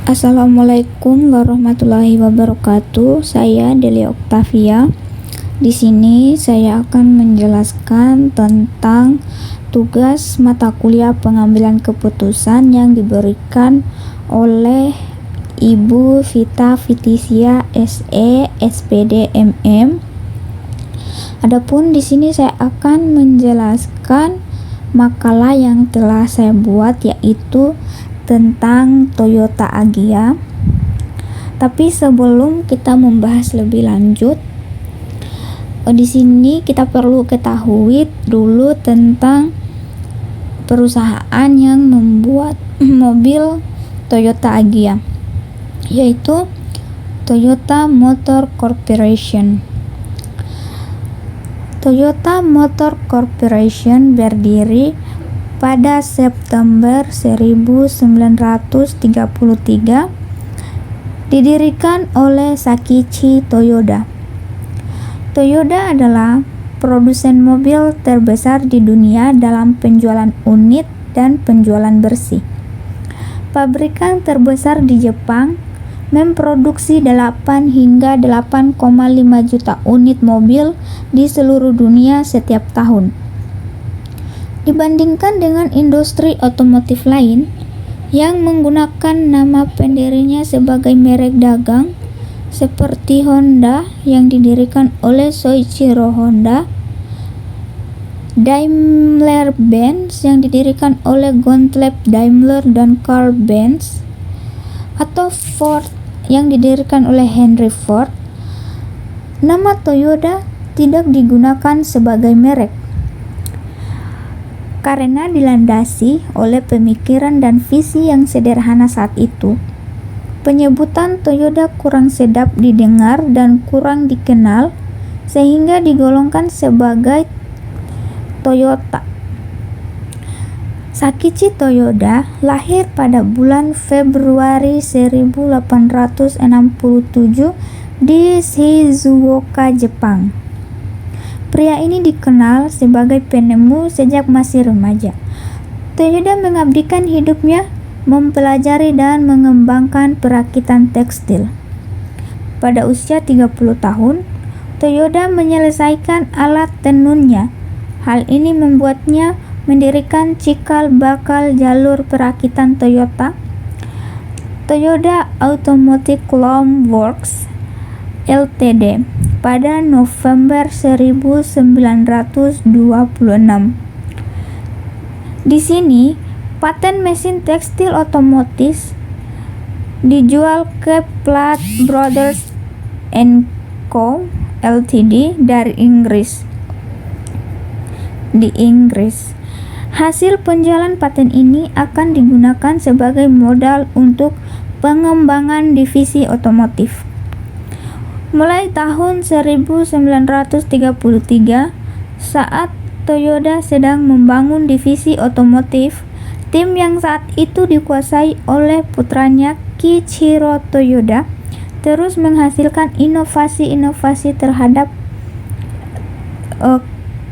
Assalamualaikum warahmatullahi wabarakatuh. Saya Delia Oktavia. Di sini saya akan menjelaskan tentang tugas mata kuliah pengambilan keputusan yang diberikan oleh Ibu Vita Fitisia SE SPD MM. Adapun di sini saya akan menjelaskan makalah yang telah saya buat, yaitu tentang Toyota Agya. Tapi sebelum kita membahas lebih lanjut, di sini kita perlu ketahui dulu tentang perusahaan yang membuat mobil Toyota Agya, yaitu Toyota Motor Corporation. Toyota Motor Corporation berdiri pada September 1933, didirikan oleh Sakichi Toyoda. Toyota adalah produsen mobil terbesar di dunia dalam penjualan unit dan penjualan bersih. Pabrikan terbesar di Jepang memproduksi 8 hingga 8,5 juta unit mobil di seluruh dunia setiap tahun. Dibandingkan dengan industri otomotif lain yang menggunakan nama pendirinya sebagai merek dagang, seperti Honda yang didirikan oleh Soichiro Honda, Daimler-Benz yang didirikan oleh Gottlieb Daimler dan Karl Benz, atau Ford yang didirikan oleh Henry Ford, nama Toyota tidak digunakan sebagai merek karena dilandasi oleh pemikiran dan visi yang sederhana saat itu. Penyebutan Toyota kurang sedap didengar dan kurang dikenal, sehingga digolongkan sebagai Toyota. Sakichi Toyoda lahir pada bulan Februari 1867 di Shizuoka, Jepang. Pria ini dikenal sebagai penemu sejak masih remaja. Toyoda mengabdikan hidupnya mempelajari dan mengembangkan perakitan tekstil. Pada usia 30 tahun, Toyoda menyelesaikan alat tenunnya. Hal ini membuatnya mendirikan cikal bakal jalur perakitan Toyota, Toyota Automotive Loom Works Ltd, pada November 1926. Di sini, paten mesin tekstil otomotif dijual ke Platt Brothers Co. Ltd dari Inggris. Hasil penjualan paten ini akan digunakan sebagai modal untuk pengembangan divisi otomotif. Mulai tahun 1933, saat Toyota sedang membangun divisi otomotif, tim yang saat itu dikuasai oleh putranya Kiichiro Toyoda terus menghasilkan inovasi-inovasi terhadap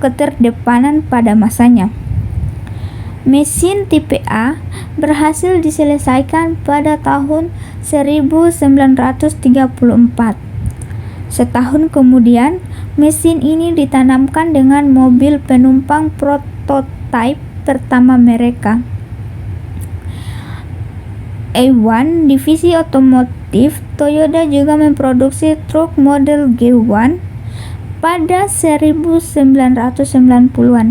keterdepanan pada masanya. Mesin tipe A berhasil diselesaikan pada tahun 1934. Setahun kemudian, mesin ini ditanamkan dengan mobil penumpang prototipe pertama mereka. A1, divisi otomotif Toyota, juga memproduksi truk model G1 pada 1990-an.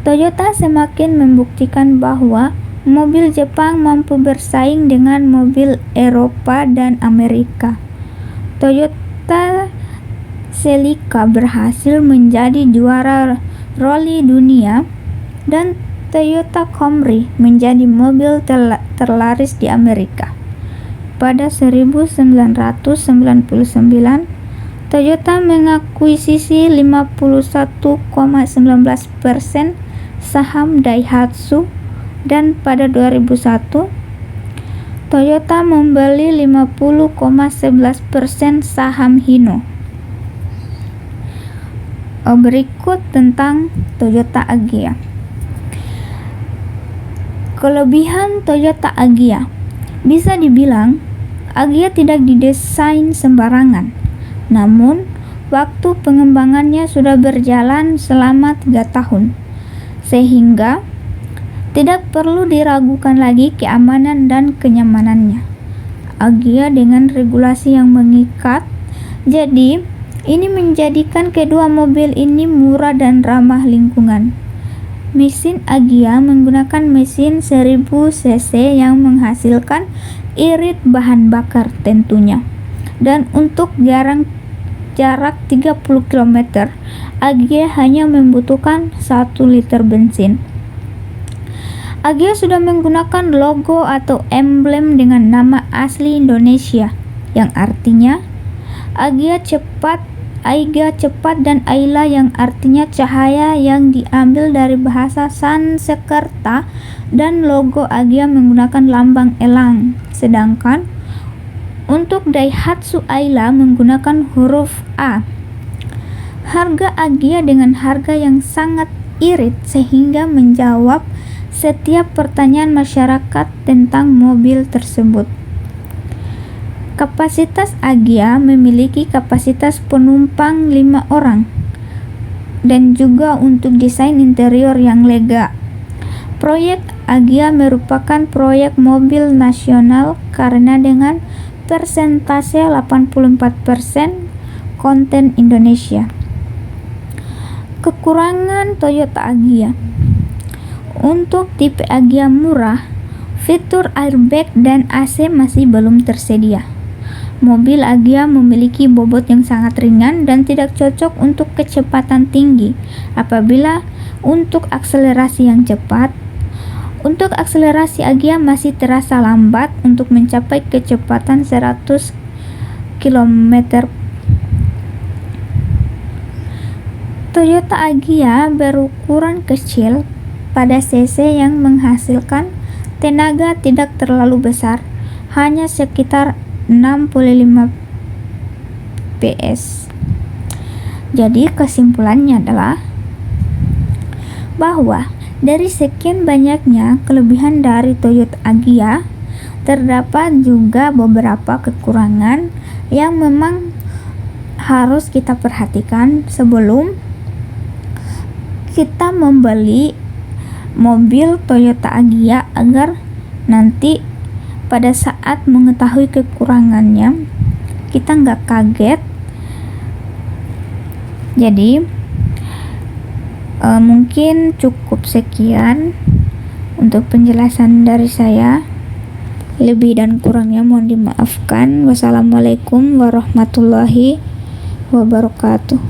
Toyota semakin membuktikan bahwa mobil Jepang mampu bersaing dengan mobil Eropa dan Amerika. Toyota Celica berhasil menjadi juara rally dunia, dan Toyota Camry menjadi mobil terlaris di Amerika. Pada 1999, Toyota mengakuisisi 51,19% saham Daihatsu, dan pada 2001 Toyota membeli 50,11% saham Hino. Berikut tentang Toyota Agya. Kelebihan Toyota Agya. Bisa dibilang, Agya tidak didesain sembarangan, namun waktu pengembangannya sudah berjalan selama 3 tahun, sehingga tidak perlu diragukan lagi keamanan dan kenyamanannya. Agya dengan regulasi yang mengikat, jadi ini menjadikan kedua mobil ini murah dan ramah lingkungan. Mesin Agya menggunakan mesin 1000 cc yang menghasilkan irit bahan bakar tentunya. Dan untuk jarak 30 km, Agya hanya membutuhkan 1 liter bensin. Agya sudah menggunakan logo atau emblem dengan nama asli Indonesia, yang artinya Agya cepat, Aiga cepat, dan Aila yang artinya cahaya, yang diambil dari bahasa Sanskerta, dan logo Agya menggunakan lambang elang. Sedangkan untuk Daihatsu Aila menggunakan huruf A. Harga Agya dengan harga yang sangat irit sehingga menjawab setiap pertanyaan masyarakat tentang mobil tersebut. Kapasitas Agya memiliki kapasitas penumpang 5 orang dan juga untuk desain interior yang lega. Proyek Agya merupakan proyek mobil nasional karena dengan persentase 84% konten Indonesia. Kekurangan Toyota Agya. Untuk tipe Agya murah, fitur airbag dan AC masih belum tersedia. Mobil Agya memiliki bobot yang sangat ringan dan tidak cocok untuk kecepatan tinggi. Apabila untuk akselerasi yang cepat, untuk akselerasi Agya masih terasa lambat untuk mencapai kecepatan 100 km. Toyota Agya berukuran kecil pada cc yang menghasilkan tenaga tidak terlalu besar, hanya sekitar 65 PS. Jadi kesimpulannya adalah bahwa dari sekian banyaknya kelebihan dari Toyota Agya, terdapat juga beberapa kekurangan yang memang harus kita perhatikan sebelum kita membeli mobil Toyota Agya, agar nanti pada saat mengetahui kekurangannya kita nggak kaget. Jadi mungkin cukup sekian untuk penjelasan dari saya. Lebih dan kurangnya mohon dimaafkan. Wassalamualaikum warahmatullahi wabarakatuh.